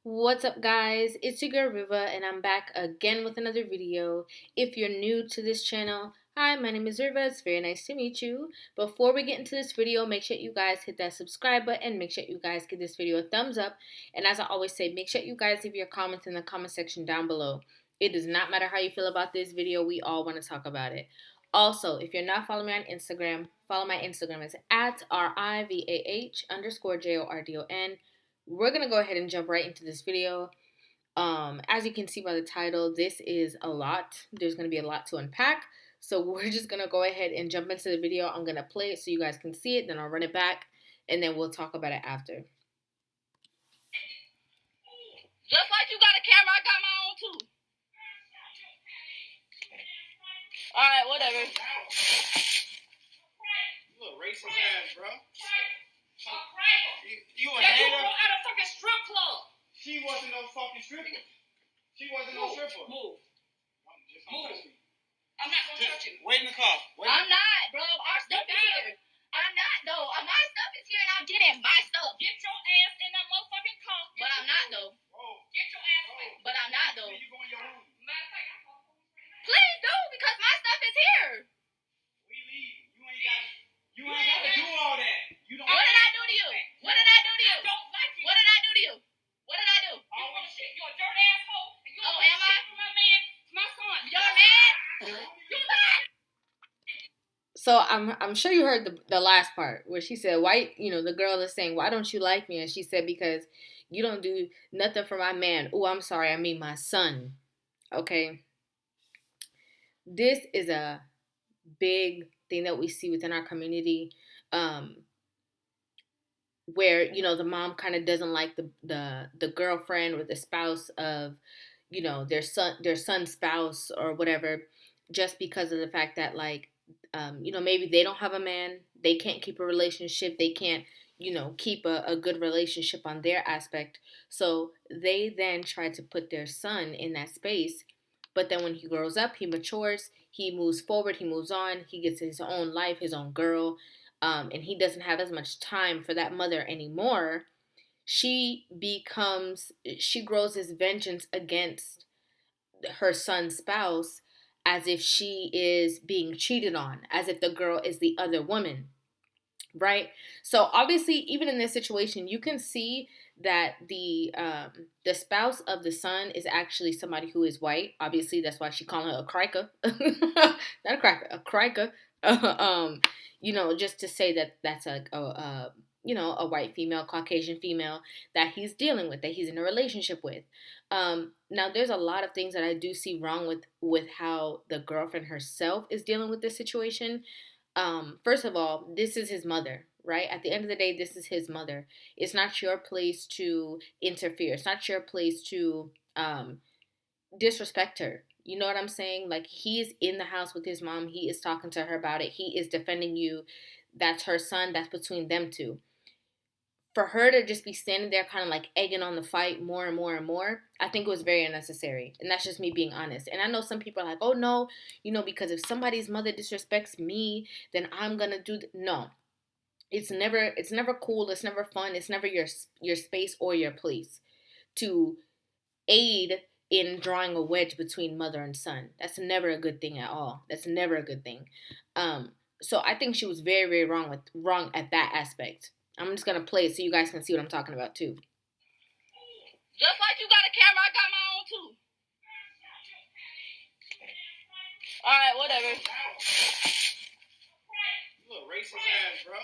What's up, guys? It's your girl Riva, and I'm back again with another video. If you're new to this channel, hi, my name is Riva. It's very nice to meet you. Before we get into this video, make sure you guys hit that subscribe button. Make sure you guys give this video a thumbs up. And as I always say, make sure you guys leave your comments in the comment section down below. It does not matter how you feel about this video. We all want to talk about it. Also, if you're not following me on Instagram, follow my Instagram. It's at RIVAH_JORDON. We're gonna go ahead and jump right into this video. As you can see by the title, this is a lot. There's gonna be a lot to unpack. So we're just gonna go ahead and jump into the video. I'm gonna play it so you guys can see it, then I'll run it back, and then we'll talk about it after. Just like you got a camera, I got my own too. Alright, whatever. You a racist ass, bro. You a That you hater? brought out a fucking strip club. She wasn't no fucking stripper. She wasn't no stripper. Move. Just don't touch me. I'm not gonna touch you. Wait in the car. Wait. I'm not, bro. Our stuff is here. I'm not, though. My stuff is here and I'm getting my stuff. Get your ass in that motherfucking car. But I'm not, though. Get your ass away. But I'm not, though. You go in your room. Please do, because my stuff is here. We leave. You ain't got to do all that. You don't. What did I do to you? What did I do to you? I don't like you. What did I do to you? What did I do? You want shit. You're a dirt asshole. And you don't am I? My man, my son. You're mad? You mad? So I'm sure you heard the last part where she said, "Why?" The girl is saying, "Why don't you like me?" And she said, "Because you don't do nothing for my man." Oh, I'm sorry. I mean my son. Okay. This is a big thing that we see within our community, where the mom kind of doesn't like the girlfriend or the spouse of their son's spouse or whatever, just because of the fact that maybe they don't have a man, they can't keep a relationship, they can't keep a good relationship on their aspect, so they then try to put their son in that space. But then when he grows up, he matures, he moves forward, he moves on, he gets his own life, his own girl, and he doesn't have as much time for that mother anymore. She grows this vengeance against her son's spouse, as if she is being cheated on, as if the girl is the other woman, right? So obviously, even in this situation, you can see that the spouse of the son is actually somebody who is white. Obviously, that's why she calling her a criker, not a cracker, a criker. Just to say that that's a white female, Caucasian female that he's dealing with, that he's in a relationship with. Now, there's a lot of things that I do see wrong with how the girlfriend herself is dealing with this situation. First of all, this is his mother, right? At the end of the day, this is his mother. It's not your place to interfere. It's not your place to disrespect her. You know what I'm saying? Like, he's in the house with his mom. He is talking to her about it. He is defending you. That's her son. That's between them two. For her to just be standing there kind of like egging on the fight more and more and more, I think it was very unnecessary. And that's just me being honest. And I know some people are like, oh no, because if somebody's mother disrespects me, then I'm going to do no. It's never cool. It's never fun. It's never your space or your place to aid in drawing a wedge between mother and son. That's never a good thing at all. That's never a good thing. So I think she was very, very wrong at that aspect. I'm just gonna play it so you guys can see what I'm talking about too. Just like you got a camera, I got my own too. Alright, whatever. You a racist ass, bro.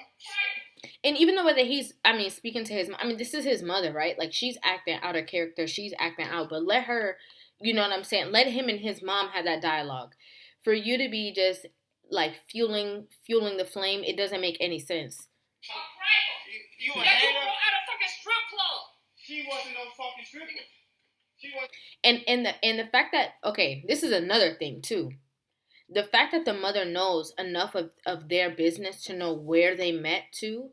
And even the way that speaking to his, this is his mother, right? Like, she's acting out of character, she's acting out, but let her, you know what I'm saying? Let him and his mom have that dialogue. For you to be just like fueling the flame, it doesn't make any sense. You a that hater? you brought out a fucking strip club. She wasn't no fucking stripper. She was. And the fact that, okay, this is another thing too. The fact that the mother knows enough of their business to know where they met to,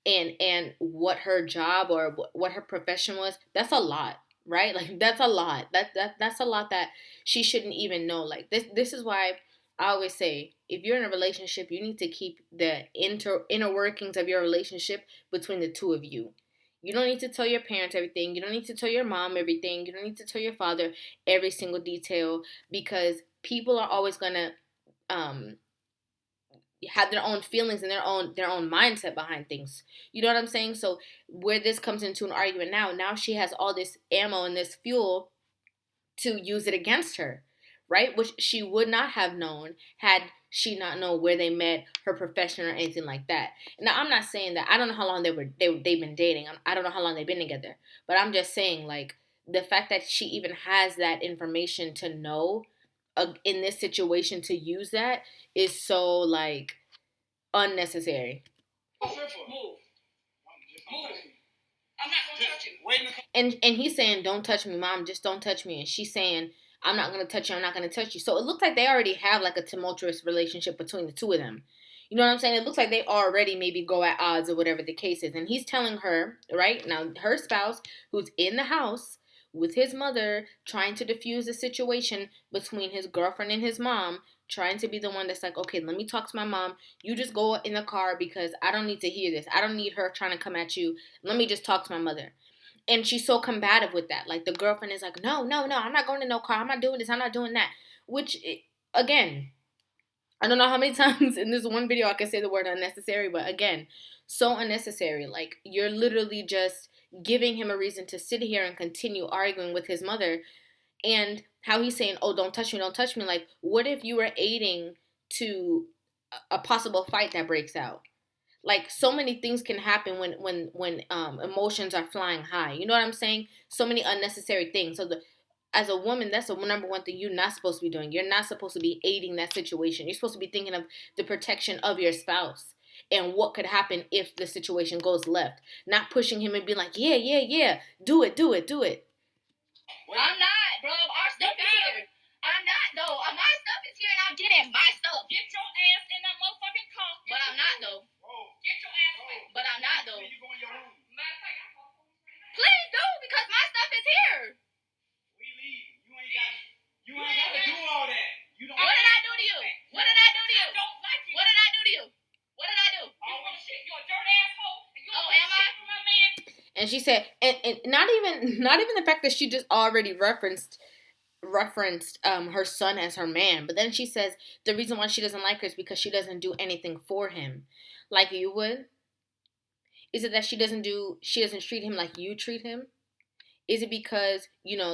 and what her job or what her profession was, that's a lot, right? Like, that's a lot. That's a lot that she shouldn't even know. Like, this is why I always say, if you're in a relationship, you need to keep the inner workings of your relationship between the two of you. You don't need to tell your parents everything. You don't need to tell your mom everything. You don't need to tell your father every single detail, because people are always gonna um have their own feelings and their own mindset behind things. You know what I'm saying? So where this comes into an argument now she has all this ammo and this fuel to use it against her, right? Which she would not have known had she not known where they met, her profession, or anything like that. Now, I'm not saying that I don't know how long they've been dating. I don't know how long they've been together, but I'm just saying, like, the fact that she even has that information to know in this situation to use that is so, like, unnecessary. Move. I'm not gonna touch you. And he's saying, "Don't touch me, mom. Just don't touch me." And she's saying, "I'm not gonna touch you. I'm not gonna touch you." So it looks like they already have like a tumultuous relationship between the two of them. You know what I'm saying? It looks like they already maybe go at odds or whatever the case is. And he's telling her, right now, her spouse, who's in the house with his mother, trying to diffuse the situation between his girlfriend and his mom, trying to be the one that's like, "Okay, let me talk to my mom. You just go in the car because I don't need to hear this. I don't need her trying to come at you. Let me just talk to my mother." And she's so combative with that. Like, the girlfriend is like, "No, no, no, I'm not going to no car. I'm not doing this. I'm not doing that." Which, again, I don't know how many times in this one video I can say the word unnecessary, but again, so unnecessary. Like, you're literally just giving him a reason to sit here and continue arguing with his mother. And how he's saying, "Oh, don't touch me, don't touch me." Like, what if you were aiding to a possible fight that breaks out? Like, so many things can happen when emotions are flying high. You know what I'm saying? So many unnecessary things. So as a woman, that's the number one thing you're not supposed to be doing. You're not supposed to be aiding that situation. You're supposed to be thinking of the protection of your spouse and what could happen if the situation goes left. Not pushing him and being like, "Yeah, yeah, yeah, do it, do it, do it." I'm not, bro. Our stuff is here. I'm not, though. My stuff is here, and I'm getting my stuff. Get your ass in that motherfucking car. But I'm not, though. Get your ass away. But I'm not, though. You go in your room. Please do, because my stuff is here. We leave. You ain't got to do all that. You don't. What did I do to you? What did I do to you? I don't like you. What did I do to you? What did I do? You want shit. You're a dirt asshole. And you am I? From my man. And she said, and not even the fact that she just already referenced her son as her man, but then she says the reason why she doesn't like her is because she doesn't do anything for him like you would. Is it that she doesn't treat him like you treat him? Is it because,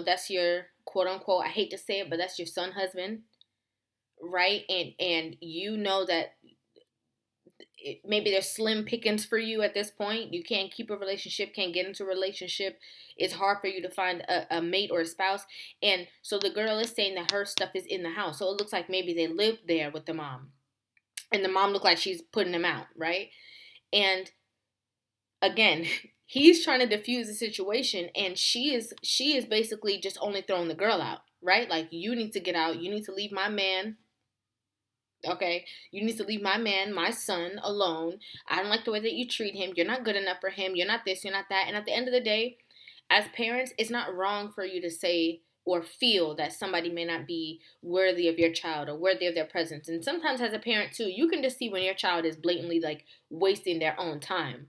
that's your quote unquote, I hate to say it, but that's your son husband, right? And you know that maybe there's slim pickings for you at this point. You can't keep a relationship, can't get into a relationship. It's hard for you to find a mate or a spouse. And so the girl is saying that her stuff is in the house. So it looks like maybe they lived there with the mom. And the mom looked like she's putting them out, right? And again, he's trying to diffuse the situation, and she is basically just only throwing the girl out, right? Like, you need to get out. You need to leave my man. Okay, you need to leave my man, my son, alone. I don't like the way that you treat him. You're not good enough for him. You're not this, you're not that. And at the end of the day, as parents, it's not wrong for you to say or feel that somebody may not be worthy of your child or worthy of their presence. And sometimes as a parent too, you can just see when your child is blatantly, like, wasting their own time.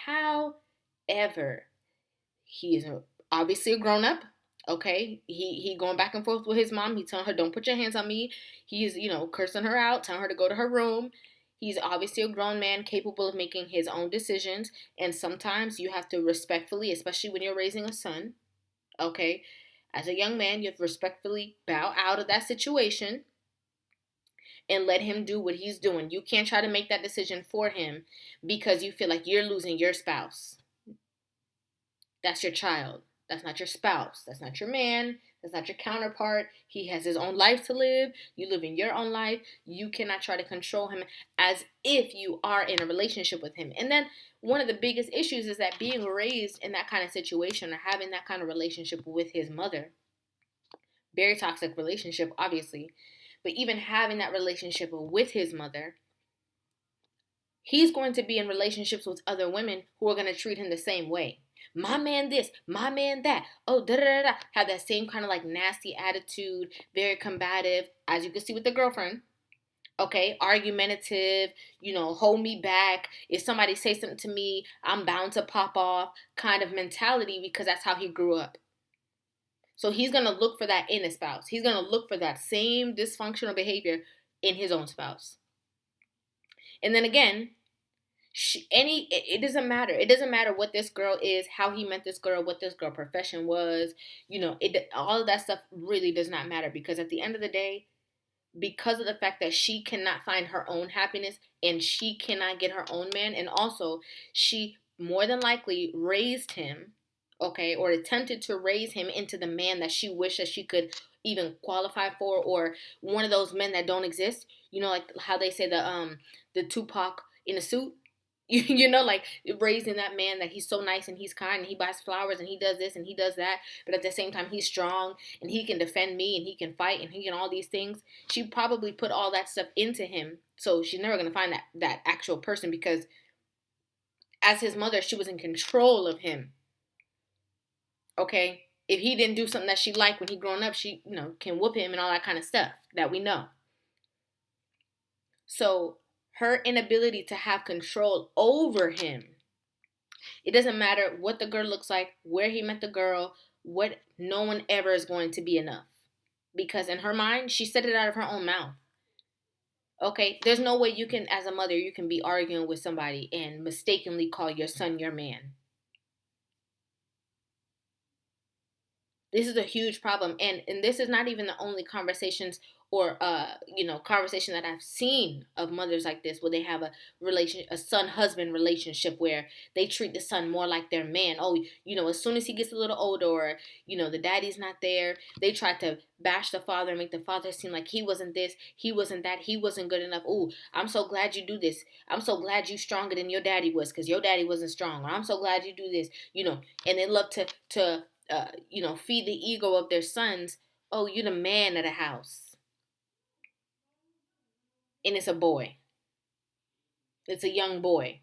However, he is obviously a grown up. Okay, he going back and forth with his mom. He telling her, "Don't put your hands on me." He's, cursing her out, telling her to go to her room. He's obviously a grown man capable of making his own decisions. And sometimes you have to respectfully, especially when you're raising a son, okay, as a young man, you have to respectfully bow out of that situation and let him do what he's doing. You can't try to make that decision for him because you feel like you're losing your spouse. That's your child. That's not your spouse. That's not your man. That's not your counterpart. He has his own life to live. You live in your own life. You cannot try to control him as if you are in a relationship with him. And then one of the biggest issues is that being raised in that kind of situation or having that kind of relationship with his mother, very toxic relationship, obviously, but even having that relationship with his mother, he's going to be in relationships with other women who are going to treat him the same way. My man this, my man that. Oh, da da da da. Have that same kind of, like, nasty attitude, very combative, as you can see with the girlfriend. Okay, argumentative, hold me back. If somebody says something to me, I'm bound to pop off kind of mentality because that's how he grew up. So he's going to look for that in a spouse. He's going to look for that same dysfunctional behavior in his own spouse. And then again, it doesn't matter. It doesn't matter what this girl is, how he met this girl, what this girl profession was. All of that stuff really does not matter, because at the end of the day, because of the fact that she cannot find her own happiness and she cannot get her own man, and also she more than likely raised him, okay, or attempted to raise him into the man that she wished that she could even qualify for, or one of those men that don't exist. Like how they say the Tupac in a suit. Like raising that man that he's so nice and he's kind and he buys flowers and he does this and he does that, but at the same time he's strong and he can defend me and he can fight and he can all these things. She probably put all that stuff into him, so she's never gonna find that actual person, because as his mother, she was in control of him. Okay, if he didn't do something that she liked when he grown up, she can whoop him and all that kind of stuff that we know. So her inability to have control over him, it doesn't matter what the girl looks like, where he met the girl, no one ever is going to be enough. Because in her mind, she said it out of her own mouth. Okay, there's no way you can, as a mother, you can be arguing with somebody and mistakenly call your son your man. This is a huge problem, and this is not even the only conversations or conversation that I've seen of mothers like this, where they have a son husband relationship where they treat the son more like their man. Oh, as soon as he gets a little older, or the daddy's not there, they try to bash the father and make the father seem like he wasn't this, he wasn't that, he wasn't good enough. Oh, I'm so glad you do this. I'm so glad you stronger than your daddy was, because your daddy wasn't strong. Or I'm so glad you do this. And they love to feed the ego of their sons. Oh, you the man of the house. And it's a boy. It's a young boy.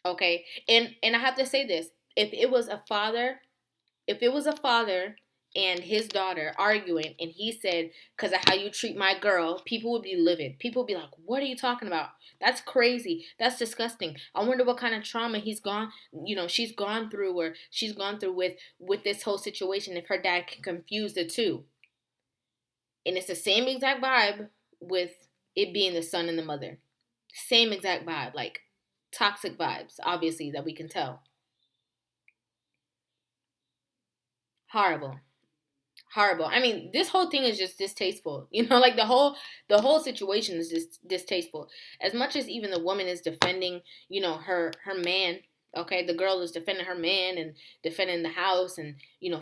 Okay? And I have to say this. If it was a father and his daughter arguing, and he said, because of how you treat my girl, people would be livid. People would be like, what are you talking about? That's crazy. That's disgusting. I wonder what kind of trauma she's gone through, or she's gone through with this whole situation, if her dad can confuse the two. And it's the same exact vibe with it being the son and the mother. Same exact vibe, like toxic vibes, obviously, that we can tell. Horrible. Horrible. I mean, this whole thing is just distasteful. Like the whole situation is just distasteful. As much as even the woman is defending, her man. Okay, the girl is defending her man and defending the house and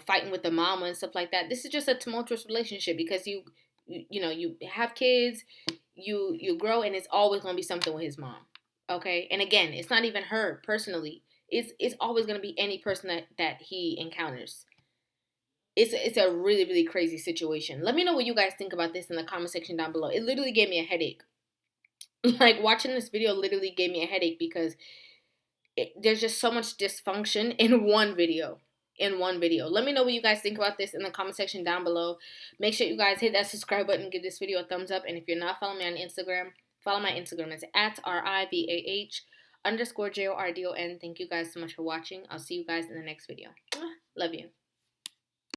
fighting with the mama and stuff like that. This is just a tumultuous relationship, because you have kids, you grow, and it's always gonna be something with his mom. Okay, and again, it's not even her personally. It's always gonna be any person that he encounters. It's a really, really crazy situation. Let me know what you guys think about this in the comment section down below. It literally gave me a headache. Like, watching this video literally gave me a headache, because there's just so much dysfunction in one video. Let me know what you guys think about this in the comment section down below. Make sure you guys hit that subscribe button, give this video a thumbs up, and if you're not following me on Instagram, follow my Instagram. It's at RIVAH_JORDON. Thank you guys so much for watching. I'll see you guys in the next video. Love you.